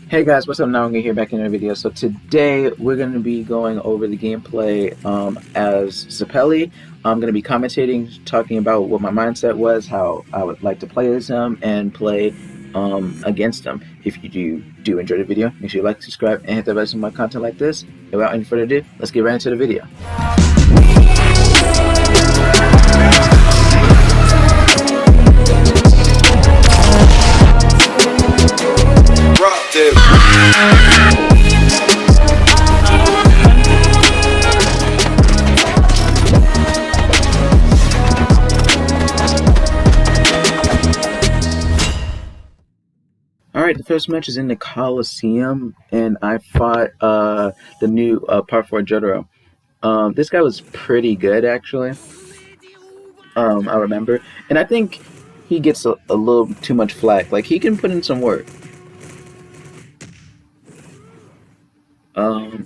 Hey guys, what's up? Now I'm gonna hear back in our video. So today we're gonna be going over the gameplay as Zeppeli. I'm gonna be commentating, talking about what my mindset was, how I would like to play as him, and play against him. If you do enjoy the video, make sure you like, subscribe, and hit the bell for more content like this. And without any further ado, let's get right into the video. Alright, the first match is in the Coliseum, and I fought the new Part 4 Jotaro. This guy was pretty good, actually. I remember. And I think he gets a little too much flack. Like, he can put in some work.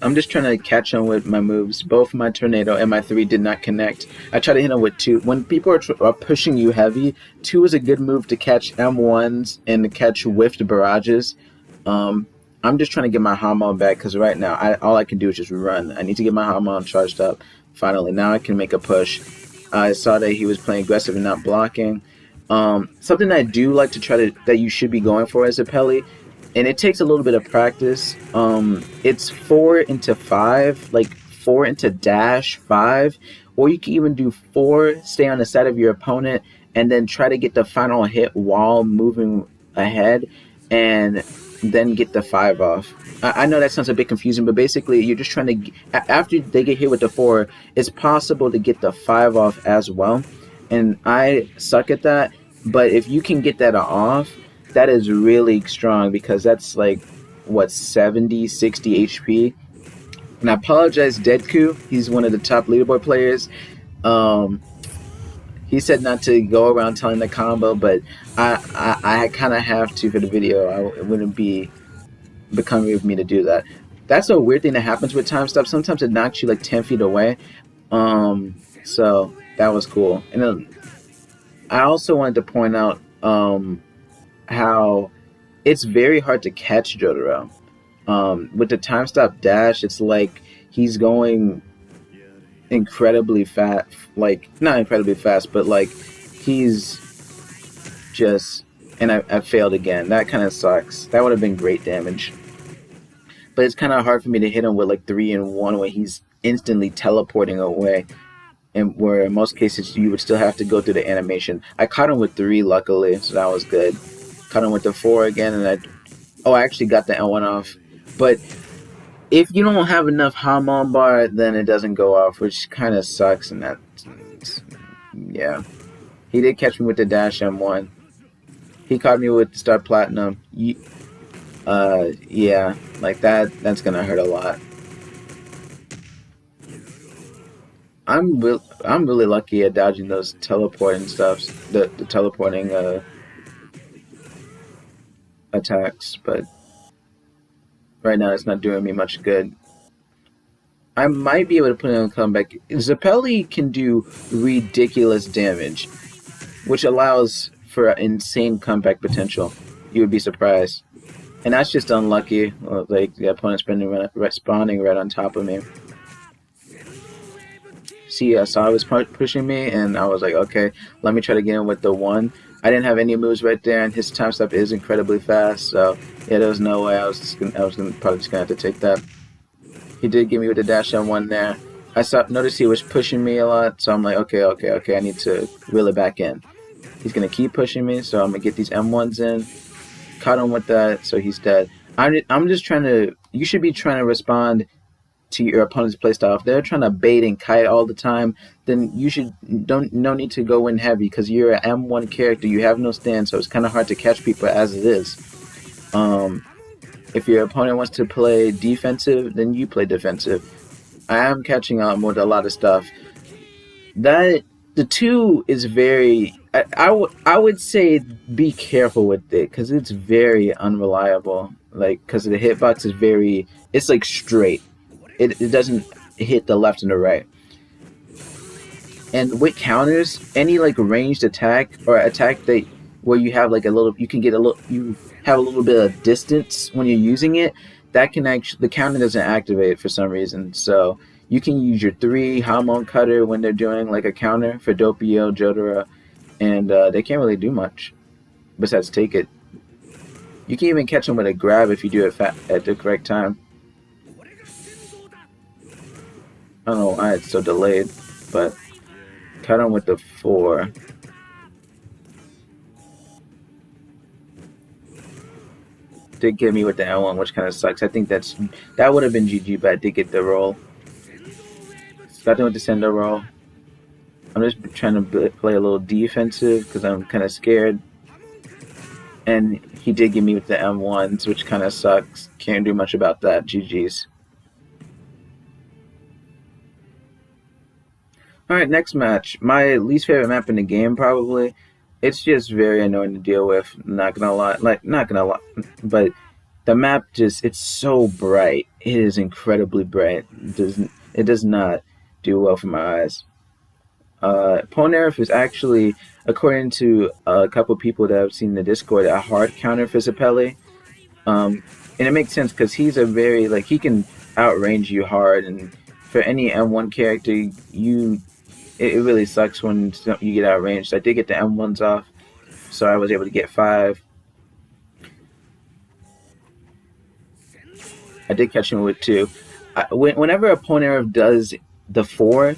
I'm just trying to catch him with my moves. Both my Tornado and my 3 did not connect. I try to hit him with 2. When people are pushing you heavy, 2 is a good move to catch M1s and to catch whiffed barrages. I'm just trying to get my Hamon back because right now all I can do is just run. I need to get my Hamon charged up. Finally, now I can make a push. I saw that he was playing aggressive and not blocking. Something that I do like to try to that you should be going for as a Zeppeli, and it takes a little bit of practice. It's 4 into 5, like 4 into dash 5, or you can even do 4, stay on the side of your opponent, and then try to get the final hit while moving ahead, and then get the 5 off. I know that sounds a bit confusing, but basically you're just trying to, after they get hit with the 4, it's possible to get the 5 off as well. And I suck at that, but if you can get that off, that is really strong because that's like, what, 70, 60 HP. And I apologize, Deadku. He's one of the top leaderboard players. He said not to go around telling the combo, but I kind of have to for the video. It wouldn't be becoming of me to do that. That's a weird thing that happens with time stop. Sometimes it knocks you like 10 feet away. So that was cool. And then I also wanted to point out how it's very hard to catch Jotaro. With the time stop dash, it's like he's going incredibly fast, like not incredibly fast, but like he's just, and I failed again. That kind of sucks. That would have been great damage, but it's kind of hard for me to hit him with like 3 and 1 where he's instantly teleporting away, and where in most cases you would still have to go through the animation. I caught him with 3 luckily, so that was good. Caught him with the 4 again, and I actually got the L1 off. But if you don't have enough Hamon bar, then it doesn't go off, which kind of sucks. And that, yeah, he did catch me with the dash M1. He caught me with Star Platinum. Yeah, like that's gonna hurt a lot. I'm really lucky at dodging those teleporting stuffs, the teleporting attacks, but right now it's not doing me much good. I might be able to put in a comeback. Zeppeli can do ridiculous damage, which allows for insane comeback potential. You would be surprised. And that's just unlucky. Like the opponent's responding right on top of me. See, I saw he was pushing me, and I was like, okay, let me try to get him with the 1. I didn't have any moves right there, and his time stop is incredibly fast. So yeah, there was no way I was probably just gonna have to take that. He did give me with the dash M1 there. Noticed he was pushing me a lot, so I'm like, okay, I need to reel it back in. He's gonna keep pushing me, so I'm gonna get these M1s in. Caught him with that, so he's dead. I'm just trying to. You should be trying to respond to your opponent's playstyle. If they're trying to bait and kite all the time, then you should no need to go in heavy because you're an M1 character. You have no stand, so it's kind of hard to catch people as it is. If your opponent wants to play defensive, then you play defensive. I am catching on with a lot of stuff. That the 2 is very. I would say be careful with it because it's very unreliable. Like because the hitbox is very. It's like straight. It doesn't hit the left and the right. And with counters, any like ranged attack or attack that where you have like a little, you can get a little, have a little bit of distance when you're using it, that can actually the counter doesn't activate for some reason. So you can use your 3 Hamon cutter when they're doing like a counter for Doppio, Jotaro, and they can't really do much besides take it. You can even catch them with a grab if you do it at the correct time. I don't know why it's so delayed, but cut him with the 4. Did get me with the L1, which kind of sucks. I think that would have been GG, but I did get the roll. Got them with the Sendo roll. I'm just trying to play a little defensive because I'm kind of scared. And he did get me with the M1s, which kind of sucks. Can't do much about that. GG's. Alright, next match. My least favorite map in the game, probably. It's just very annoying to deal with. Not gonna lie. But the map it's so bright. It is incredibly bright. It does not do well for my eyes. Polnareff is actually, according to a couple people that I've seen in the Discord, a hard counter for Zeppeli. And it makes sense because he's a very, he can outrange you hard. And for any M1 character, it really sucks when you get outranged. I did get the M1s off, so I was able to get 5. I did catch him with 2. Whenever a Polnareff does the 4,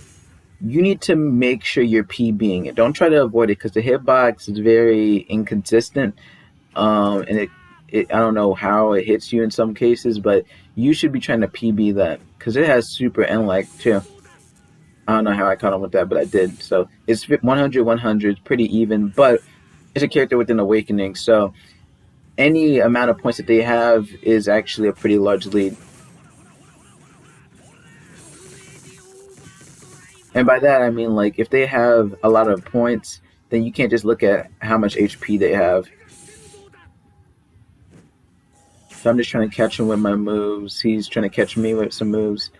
you need to make sure you're PBing it. Don't try to avoid it because the hitbox is very inconsistent, and I don't know how it hits you in some cases, but you should be trying to PB that because it has super N-like too. I don't know how I caught him with that, but I did. So it's 100-100, pretty even, but it's a character with an awakening, so any amount of points that they have is actually a pretty large lead. And by that, I mean, if they have a lot of points, then you can't just look at how much HP they have. So I'm just trying to catch him with my moves. He's trying to catch me with some moves.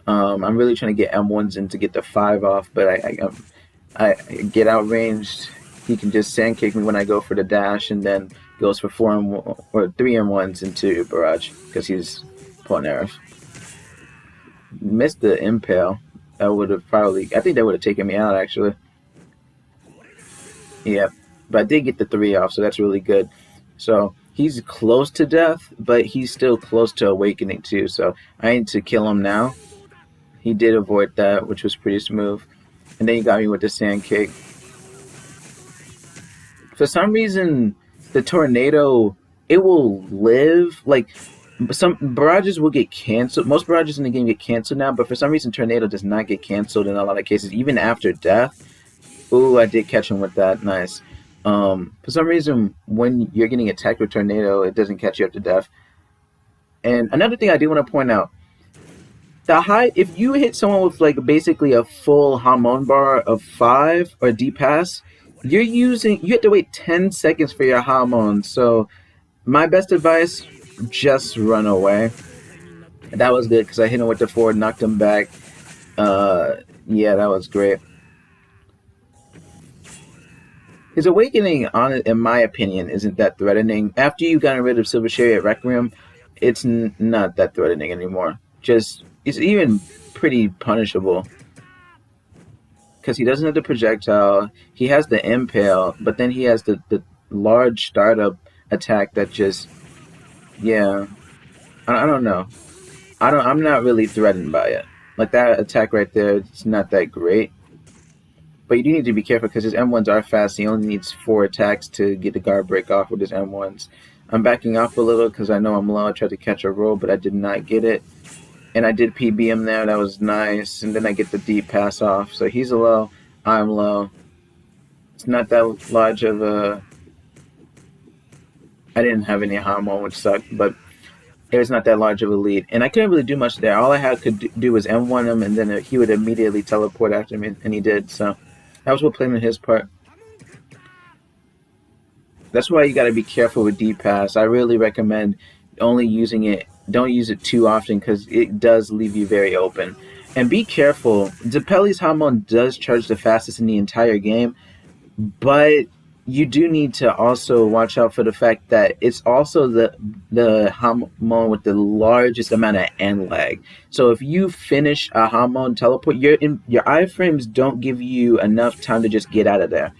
I'm really trying to get M1s in to get the 5 off, but I get outranged. He can just sand kick me when I go for the dash, and then goes for 3 M1s into barrage because he's Polnareff. Missed the impale. I think that would have taken me out actually. Yeah, but I did get the 3 off, so that's really good. So he's close to death, but he's still close to awakening too. So I need to kill him now. He did avoid that, which was pretty smooth. And then he got me with the sand kick. For some reason, the tornado, it will live. Some barrages will get canceled. Most barrages in the game get canceled now, but for some reason, tornado does not get canceled in a lot of cases, even after death. Ooh, I did catch him with that. Nice. For some reason, when you're getting attacked with tornado, it doesn't catch you after death. And another thing I do want to point out, if you hit someone with basically a full Hamon bar of 5 or D pass, you have to wait 10 seconds for your Hamon. So my best advice, just run away. That was good because I hit him with the 4, knocked him back. Yeah, that was great. His awakening, in my opinion, isn't that threatening. After you've gotten rid of Silver Chariot Requiem, it's not that threatening anymore. It's even pretty punishable because he doesn't have the projectile. He has the impale, but then he has the large startup attack that just, yeah, I don't know. I'm not really threatened by it. That attack right there, it's not that great. But you do need to be careful because his M1s are fast. He only needs 4 attacks to get the guard break off with his M1s. I'm backing off a little because I know I'm low. I tried to catch a roll, but I did not get it. And I did PB him there. That was nice. And then I get the deep pass off. So he's low. I'm low. It's not that large of a... I didn't have any Hamon, which sucked. But it was not that large of a lead. And I couldn't really do much there. All I could do was M1 him. And then he would immediately teleport after me. And he did. So that was what played on his part. That's why you got to be careful with deep pass. I really recommend only using it. Don't use it too often because it does leave you very open. And be careful. Zeppeli's Hamon does charge the fastest in the entire game, but you do need to also watch out for the fact that it's also the Hamon with the largest amount of end lag. So if you finish a Hamon teleport, your iframes don't give you enough time to just get out of there.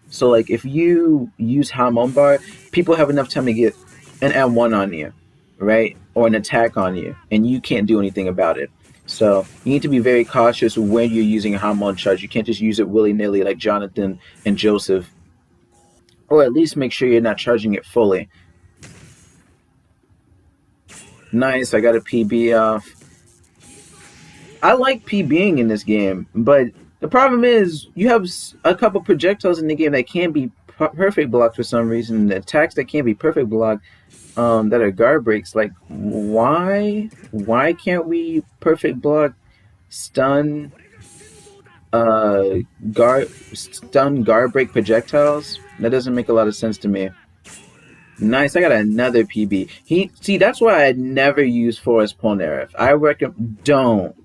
So like if you use Hamon bar, people have enough time to get an M1 on you, right? Or an attack on you, and you can't do anything about it. So you need to be very cautious when you're using a Hamon charge. You can't just use it willy nilly like Jonathan and Joseph, or at least make sure you're not charging it fully. Nice, I got a PB off. I like PBing in this game, but the problem is you have a couple projectiles in the game that can be perfect blocked for some reason. The attacks that can't be perfect blocked, that are guard breaks. Like, why can't we perfect block stun uh guard break projectiles? That doesn't make a lot of sense to me. Nice, I got another PB. That's why I never use Forest Polnareff. I recommend don't.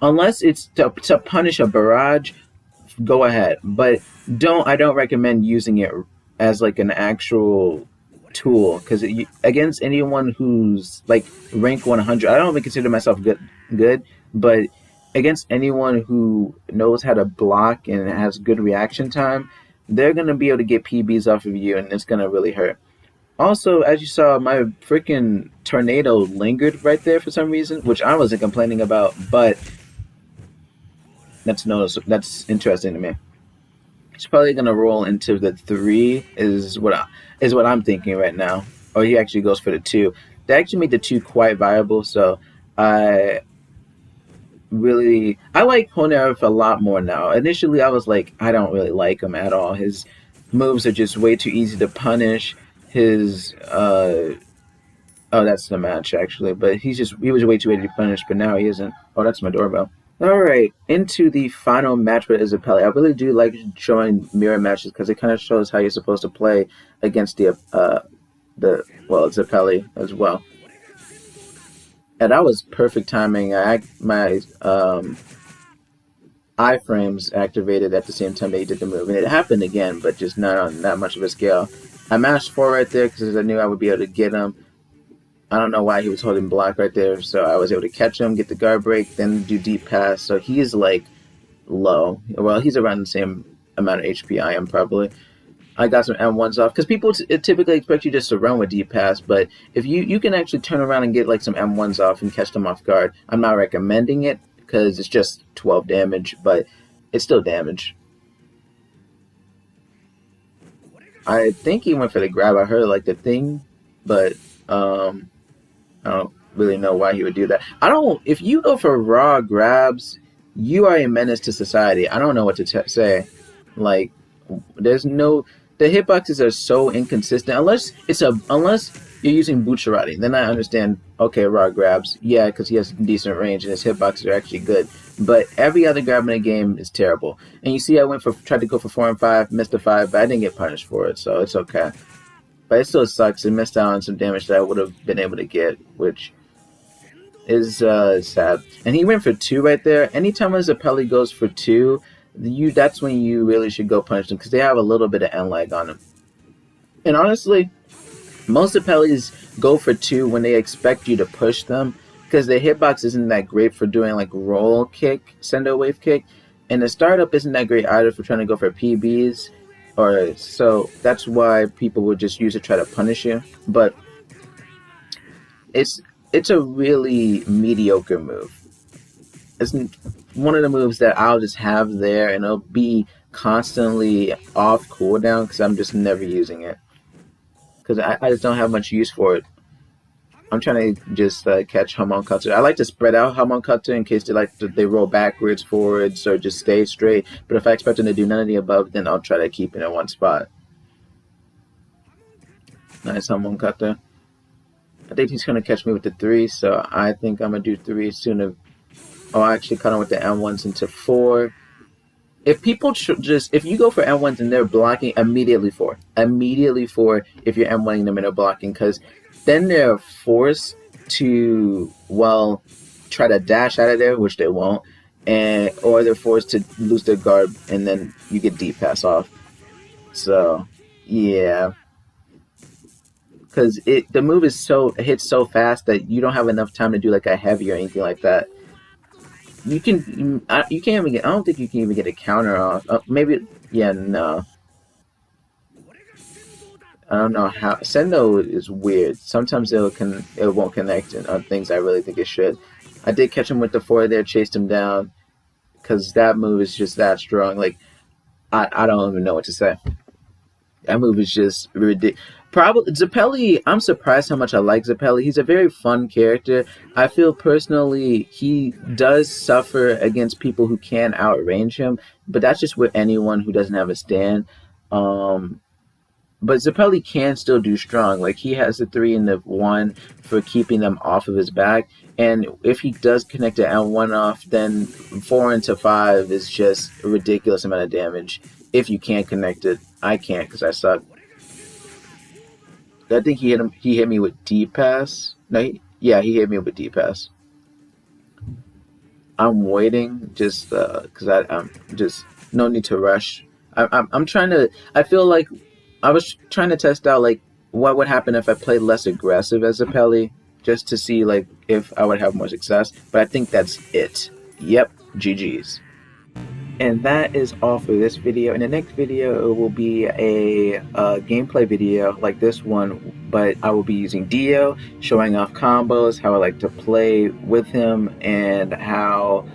Unless it's to punish a barrage, go ahead. But I don't recommend using it as like an actual tool because against anyone who's like rank 100, I don't even consider myself good, but against anyone who knows how to block and has good reaction time, they're gonna be able to get PBs off of you, and it's gonna really hurt. Also, as you saw, my freaking tornado lingered right there for some reason, which I wasn't complaining about, but that's interesting to me. He's probably gonna roll into the three, is what I'm thinking right now. Or he actually goes for the two. They actually made the two quite viable, so I I like Honerf a lot more now. Initially, I was like, I don't really like him at all. His moves are just way too easy to punish. His oh, that's the match actually, but he was way too easy to punish, but now he isn't. Oh, that's my doorbell. All right, into the final match with Zeppeli. I really do like showing mirror matches because it kind of shows how you're supposed to play against Zeppeli as well. And that was perfect timing. My iframes activated at the same time that he did the move, and it happened again, but just not on that much of a scale. I mashed 4 right there because I knew I would be able to get him. I don't know why he was holding block right there, so I was able to catch him, get the guard break, then do deep pass. So he's like low. Well, he's around the same amount of HP I am probably. I got some M1s off because people typically expect you just to run with deep pass, but if you can actually turn around and get like some M1s off and catch them off guard. I'm not recommending it because it's just 12 damage, but it's still damage. I think he went for the grab. I heard like the thing, but I don't really know why he would do that. I don't. If you go for raw grabs, you are a menace to society. I don't know what to say. Like, there's no. The hitboxes are so inconsistent. Unless you're using Bucciarati, then I understand. Okay, raw grabs. Yeah, because he has decent range and his hitboxes are actually good. But every other grab in the game is terrible. And you see, tried to go for 4 and 5, missed a 5, but I didn't get punished for it, so it's okay. But it still sucks. It missed out on some damage that I would have been able to get, which is sad. And he went for 2 right there. Anytime a Zeppeli goes for 2, that's when you really should go punish them because they have a little bit of end lag on them. And honestly, most Zeppelis go for 2 when they expect you to push them because the hitbox isn't that great for doing like roll kick, sender wave kick, and the startup isn't that great either for trying to go for PBs. Or so that's why people would just use it to try to punish you. But it's a really mediocre move. It's one of the moves that I'll just have there and it'll be constantly off cooldown because I'm just never using it. Because I just don't have much use for it. I'm trying to just catch Hamon Cutter. I like to spread out Hamon Cutter in case they roll backwards, forwards, or just stay straight. But if I expect them to do none of the above, then I'll try to keep it in one spot. Nice Hamon Cutter. I think he's going to catch me with the 3, so I think I'm going to do 3 sooner. Oh, I actually cut him with the M1s into 4. If people if you go for M1s and they're blocking, immediately 4. Immediately 4 if you're M1ing them and they're blocking, because then they're forced to, well, try to dash out of there, which they won't, or they're forced to lose their guard, and then you get deep pass off. So Yeah, because the move is it hits so fast that you don't have enough time to do like a heavy or anything like that. You can't even get. I don't think you can even get a counter off. Maybe yeah, no. I don't know how Sendo is weird. Sometimes it won't connect on things I really think it should. I did catch him with the four there, chased him down because that move is just that strong. Like I don't even know what to say. That move is just ridiculous. Probably Zeppeli. I'm surprised how much I like Zeppeli. He's a very fun character. I feel personally he does suffer against people who can outrange him, but that's just with anyone who doesn't have a stand. Um, but Zeppeli can still do strong. Like he has the three and the one for keeping them off of his back. And if he does connect the L1 off, then 4 into 5 is just a ridiculous amount of damage. If you can't connect it, I can't because I suck. I think he hit him. He hit me with D pass. No, yeah, he hit me with D pass. I'm waiting just because I'm just no need to rush. I'm trying to. I feel like I was trying to test out like what would happen if I played less aggressive as a Pelly, just to see like if I would have more success. But I think that's it. Yep, GG's. And that is all for this video. In the next video, it will be a gameplay video like this one, but I will be using Dio, showing off combos, how I like to play with him, and how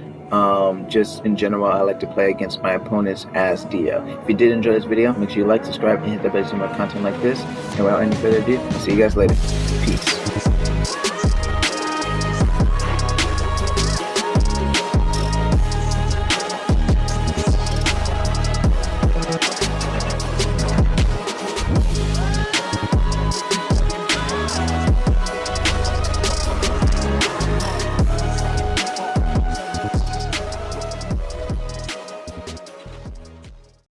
just in general I like to play against my opponents as Dio. If you did enjoy this video, make sure you like, subscribe, and hit the bell for more content like this. And without any further ado, I'll see you guys later. Peace.